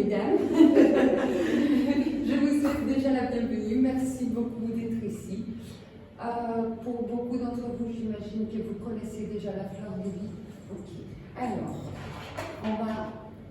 mesdames. Je vous souhaite déjà la bienvenue. Merci beaucoup d'être ici. Pour beaucoup d'entre vous, j'imagine que vous connaissez déjà la fleur de vie. Ok. Alors, on va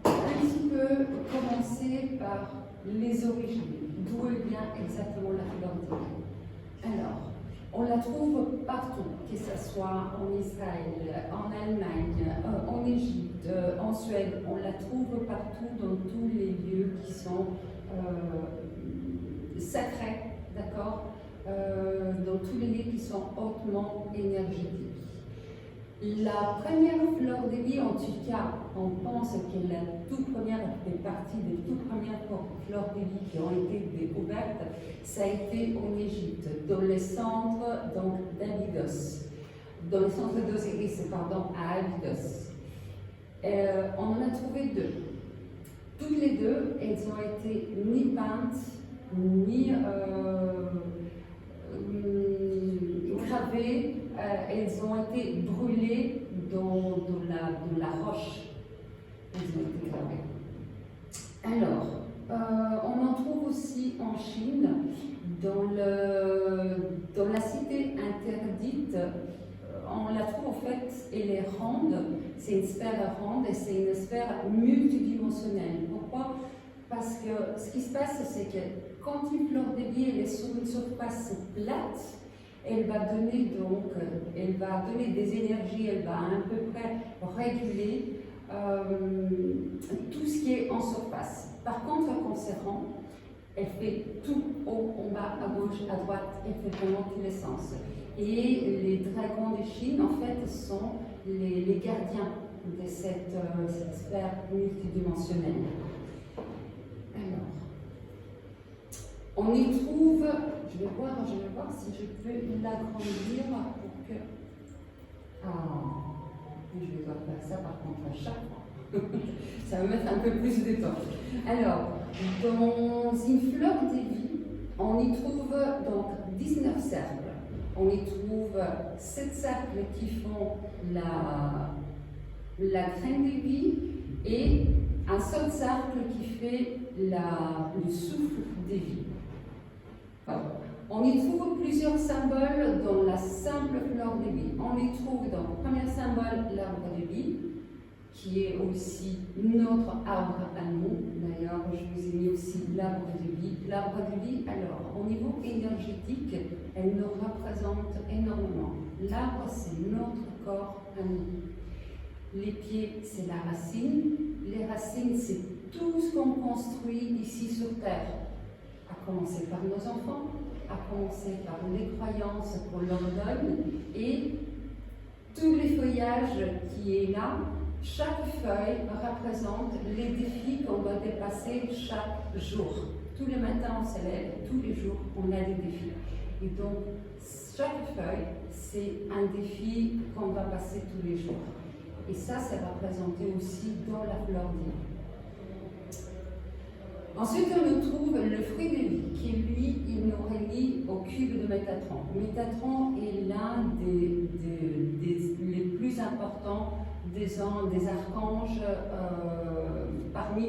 un petit peu commencer par les origines. D'où vient exactement la fleur de vie? Alors, on la trouve partout, que ce soit en Israël, en Allemagne, en Égypte, en Suède. On la trouve partout dans tous les lieux qui sont sacrés, d'accord, dans tous les lieux qui sont hautement énergétiques. La première fleur de vie, en tout cas, on pense que la toute première fait partie des toutes premières fleurs de vie qui ont été découvertes, ça a été en Égypte, dans le centre d'Abydos, dans le centre d'Osiris, pardon, à Abydos. On en a trouvé deux. Toutes les deux, elles ont été ni peintes, ni gravées. Elles ont été brûlées dans la roche. Elles ont été gravées. Alors, on en trouve aussi en Chine, dans la cité interdite. On la trouve en fait, elle est ronde, c'est une sphère ronde et c'est une sphère multidimensionnelle. Pourquoi? Parce que ce qui se passe, c'est que quand une fleur de vie elle est sur une surface plate, elle va donner des énergies, elle va à peu près réguler tout ce qui est en surface. Par contre, quand c'est rond, elle fait tout haut, en bas, à gauche, à droite, elle fait vraiment tous les sens. Et les dragons de Chine, en fait, sont les gardiens de cette sphère multidimensionnelle. Alors, on y trouve, je vais voir si je peux l'agrandir pour que... Je vais devoir faire ça par contre à chaque fois. Ça va mettre un peu plus de temps. Alors, dans une fleur de vie, on y trouve donc 19 cercles. On y trouve 7 cercles qui font la graine de vie et un seul cercle qui fait le souffle de vie. On y trouve plusieurs symboles dans la simple fleur de vie. On y trouve dans le premier symbole l'arbre de vie, qui est aussi notre arbre à nous. D'ailleurs, je vous ai mis aussi l'arbre de vie. L'arbre de vie, alors, au niveau énergétique, elle nous représente énormément. L'arbre, c'est notre corps à nous. Les pieds, c'est la racine. Les racines, c'est tout ce qu'on construit ici sur Terre. À commencer par nos enfants, à commencer par les croyances qu'on leur donne et tous les feuillages qui est là, chaque feuille représente les défis qu'on doit dépasser chaque jour. Tous les matins on se lève, tous les jours on a des défis. Et donc chaque feuille c'est un défi qu'on va passer tous les jours. Et ça c'est représenté aussi dans la fleur de vie. Ensuite, on trouve le fruit de vie, qui lui, il nous relie au cube de Métatron. Métatron est l'un les plus importants des archanges parmi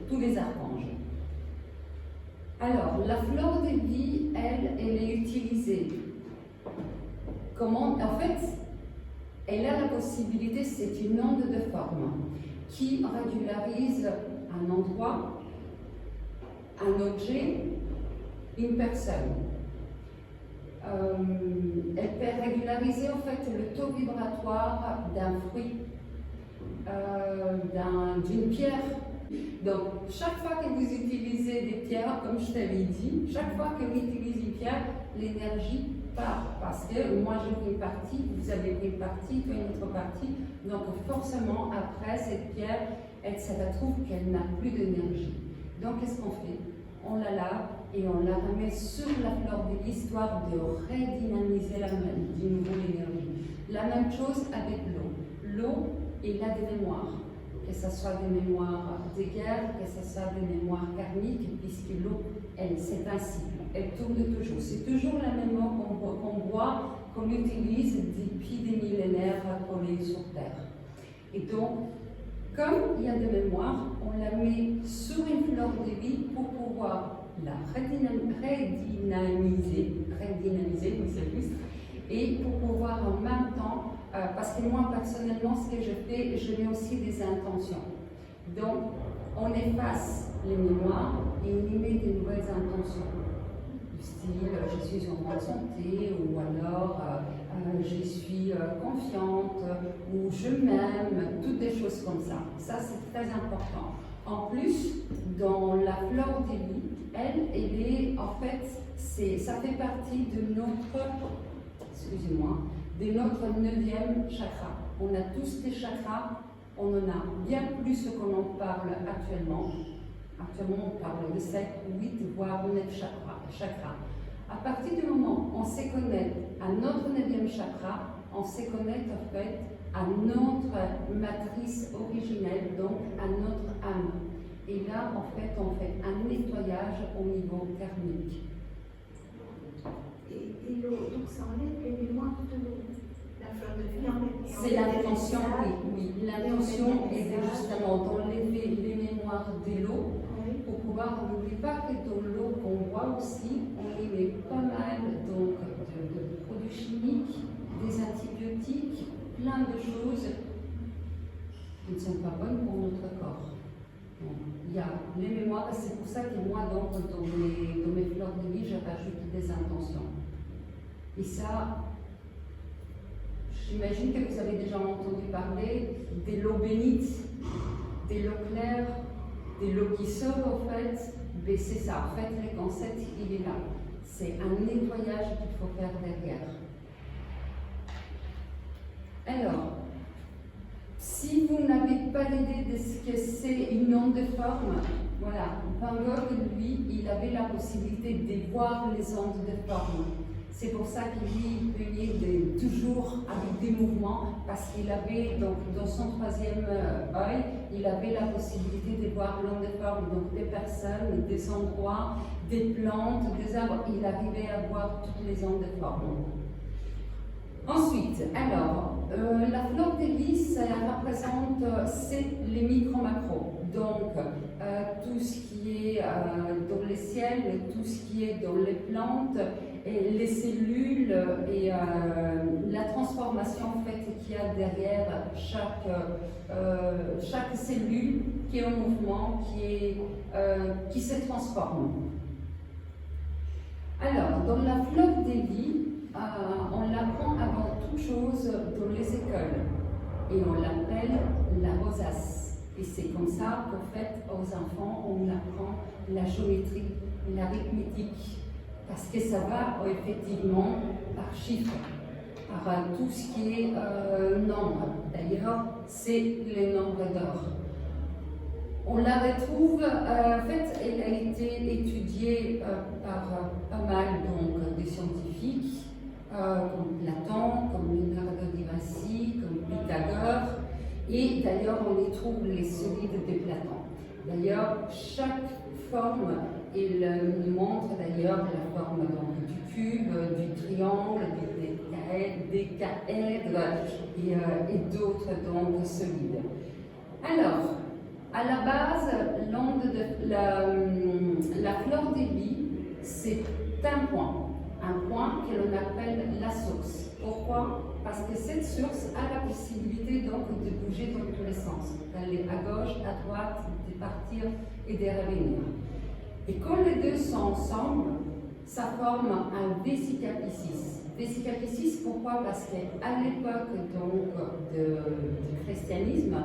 tous les archanges. Alors, la fleur de vie, elle est utilisée. Comment? En fait, elle a la possibilité, c'est une onde de forme qui régularise un endroit, un objet, une personne. Elle peut régulariser en fait le taux vibratoire d'un fruit, d'une pierre. Donc, chaque fois que vous utilisez des pierres, comme je t'avais dit, chaque fois que vous utilisez une pierre, l'énergie part. Parce que moi j'ai pris une partie, vous avez pris une partie, toi une autre partie. Donc, forcément, après, cette pierre, elle se retrouve qu'elle n'a plus d'énergie. Donc, qu'est-ce qu'on fait? On la lave et on la remet sur la fleur de vie, histoire de redynamiser de nouveau l'énergie. La même chose avec l'eau. L'eau, elle a des mémoires, que ce soit des mémoires de guerre, que ce soit des mémoires karmiques, puisque l'eau, c'est un cycle, elle tourne toujours. C'est toujours la même eau qu'on boit, qu'on utilise depuis des millénaires collés sur Terre. Et donc, Comme il y a des mémoires, on la met sur une fleur de vie pour pouvoir la redynamiser, oui, c'est juste, et pour pouvoir en même temps, parce que moi personnellement, ce que je fais, je mets aussi des intentions. Donc, on efface les mémoires et on y met de nouvelles intentions. Du style, je suis en bonne santé, ou alors je suis confiante, ou je m'aime, toutes des choses comme ça. Ça, c'est très important. En plus, dans la fleur de vie, elle est, en fait, ça fait partie de notre, excusez-moi, de notre 9e chakra. On a tous des chakras, on en a bien plus qu'on en parle actuellement. Actuellement, on parle de 7, 8, voire 9 chakras. À partir du moment où on se connecte à notre 9e chakra, on se connecte en fait à notre matrice originelle, donc à notre âme. Et là, en fait, on fait un nettoyage au niveau thermique. Et l'eau, donc ça enlève les mémoires de l'eau. La fleur de vie enlève. C'est l'intention, oui. L'intention est justement d'enlever les mémoires de l'eau pour pouvoir, n'oubliez pas que dans l'eau qu'on boit aussi, on y met pas mal donc, de produits chimiques, des antibiotiques, plein de choses qui ne sont pas bonnes pour notre corps. Donc, il y a les mémoires, et c'est pour ça que moi, donc, dans mes fleurs de vie, je rajoute des intentions. Et ça, j'imagine que vous avez déjà entendu parler de l'eau bénite, de l'eau claire, de l'eau qui sauve en fait. Mais c'est ça, en fait, le concept, il est là. C'est un nettoyage qu'il faut faire derrière. Alors, si vous n'avez pas l'idée de ce que c'est une onde de forme, voilà, Van Gogh, lui, il avait la possibilité de voir les ondes de forme. C'est pour ça qu'il peignait toujours avec des mouvements, parce qu'il avait, donc, dans son 3e œil, il avait la possibilité de voir l'onde de forme, donc des personnes, des endroits, des plantes, des arbres. Il arrivait à voir toutes les ondes de forme. Ensuite, alors, la fleur de vie, ça représente, c'est les micro-macros. Donc, tout ce qui est dans les ciels, tout ce qui est dans les plantes, et les cellules et la transformation en fait qu'il y a derrière chaque cellule qui est en mouvement, qui se transforme. Alors, dans la fleur de vie, on l'apprend avant toute chose dans les écoles et on l'appelle la rosace. Et c'est comme ça qu'en fait, aux enfants, on apprend la géométrie, l'arithmétique, parce que ça va effectivement par chiffres, par tout ce qui est nombre. D'ailleurs, c'est les nombres d'or. On la retrouve, en fait, elle a été étudiée par pas mal donc, de scientifiques, comme Platon, comme Leonardo da Vinci, comme Pythagore, et d'ailleurs on y trouve les solides de Platon. D'ailleurs, chaque forme, il nous montre d'ailleurs la forme donc, du cube, du triangle, du décaèdre et d'autres donc solides. Alors, à la base, la fleur de vie, c'est un point que l'on appelle la source. Pourquoi? Parce que cette source a la possibilité donc de bouger dans tous les sens, d'aller à gauche, à droite, de partir et de revenir. Et quand les deux sont ensemble, ça forme un vesicapiscis. Vesicapiscis, pourquoi? Parce qu'à l'époque donc du christianisme,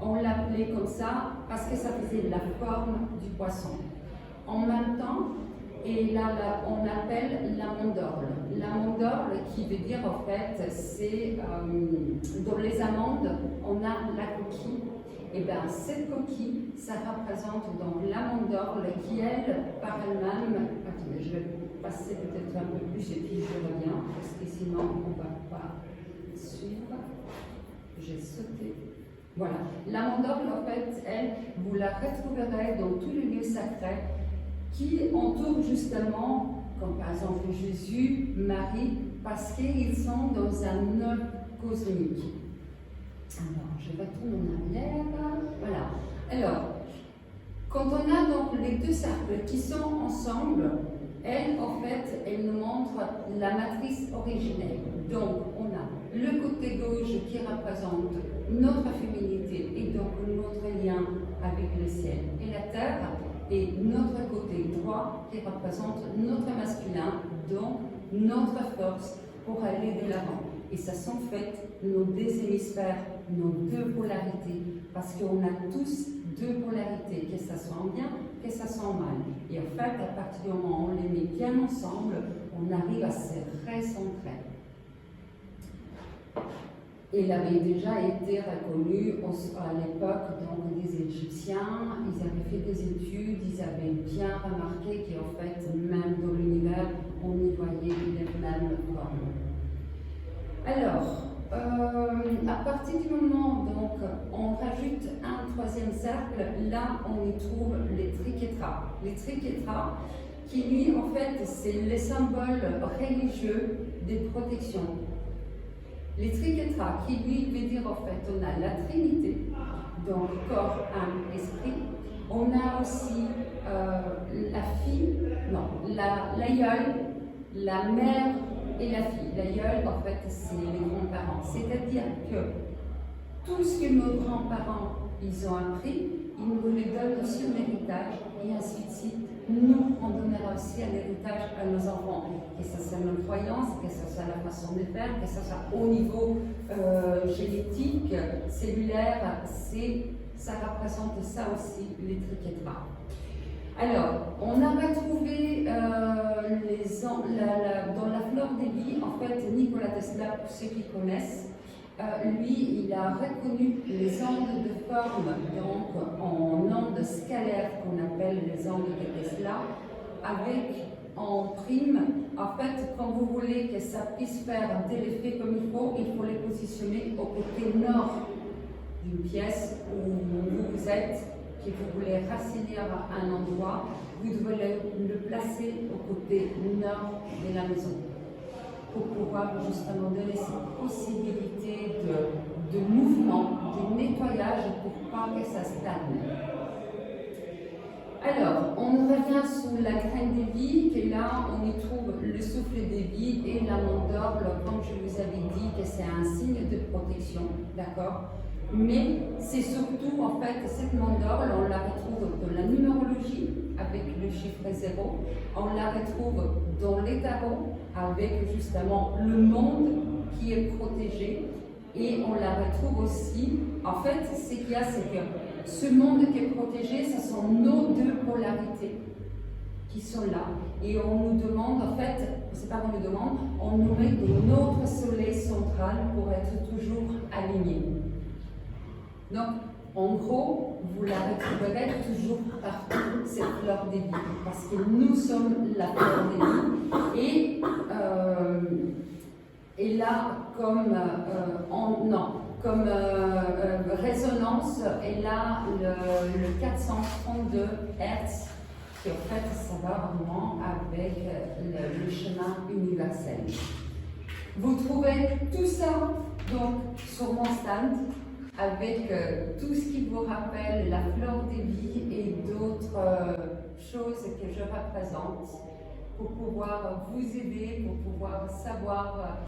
on l'appelait comme ça parce que ça faisait la forme du poisson. En même temps, et là, on appelle la mandorle. La mandorle qui veut dire en fait, c'est dans les amandes, on a la coquille. Et bien cette coquille, ça représente donc la mandorle qui, elle, par elle-même, attendez, je vais passer peut-être un peu plus et puis je reviens, parce que sinon on ne va pas suivre. J'ai sauté. Voilà. La mandorle, en fait, elle, vous la retrouverez dans tous les lieux sacrés qui entourent justement, comme par exemple Jésus, Marie, parce qu'ils sont dans un œuvre cosmique. Alors, je retourne en arrière. Voilà. Alors, quand on a donc les deux cercles qui sont ensemble, elles, en fait, elles nous montrent la matrice originelle. Donc, on a le côté gauche qui représente notre féminité et donc notre lien avec le ciel et la terre, et notre côté droit qui représente notre masculin, donc notre force pour aller de l'avant. Et ça sont en fait nos deux hémisphères, nos deux polarités, parce qu'on a tous deux polarités, que ça soit en bien, que ça soit en mal. Et en fait, à partir du moment où on les met bien ensemble, on arrive à se recentrer. Il avait déjà été reconnu à l'époque des Égyptiens, ils avaient fait des études, ils avaient bien remarqué qu'en fait, même dans l'univers, on y voyait les mêmes formes. Alors, à partir du moment donc on rajoute un troisième cercle, là on y trouve les triquetras. Les triquetras qui lui en fait c'est les symboles religieux des protections. Les triquetras qui lui veut dire en fait on a la Trinité, donc corps, âme, esprit. On a aussi la fille, non, l'aïeule, la mère et la fille. L'aïeul, en fait, c'est les grands-parents. C'est-à-dire que tout ce que nos grands-parents ils ont appris, ils nous le donnent aussi en héritage, et ainsi de suite. Nous, on donnera aussi un héritage à nos enfants. Que ce soit nos croyances, que ce soit la façon de faire, que ce soit au niveau génétique, cellulaire, ça représente ça aussi, les triquetras. Alors, on a retrouvé dans la fleur des vies, en fait, Nikola Tesla, pour ceux qui connaissent, lui, il a reconnu les ondes de forme, donc en ondes scalaires qu'on appelle les ondes de Tesla, avec en prime, en fait, quand vous voulez que ça puisse faire de l'effet comme il faut les positionner au côté nord d'une pièce où vous êtes, que vous voulez rassigner à un endroit, vous devez le placer au côté nord de la maison pour pouvoir justement donner cette possibilité de mouvement, de nettoyage pour pas que ça stagne. Alors, on revient sur la graine de vie, que là, on y trouve le souffle de vie et la mandorle, comme je vous avais dit, que c'est un signe de protection, d'accord? Mais c'est surtout, en fait, cette mandorle, on la retrouve dans la numérologie, avec le chiffre 0, on la retrouve dans les tarots, avec justement le monde qui est protégé, et on la retrouve aussi, en fait, ce qu'il y a, c'est que ce monde qui est protégé, ce sont nos deux polarités qui sont là. Et on nous demande, en fait, c'est pas qu'on nous demande, on nous met dans notre soleil central pour être toujours alignés. Donc, en gros, vous la retrouverez toujours partout, cette fleur des vies, parce que nous sommes la fleur des vies. Et là, comme résonance, et là, le 432 Hertz, qui en fait, ça va vraiment avec le chemin universel. Vous trouvez tout ça donc sur mon stand, avec tout ce qui vous rappelle la fleur des vies et d'autres choses que je représente pour pouvoir vous aider, pour pouvoir savoir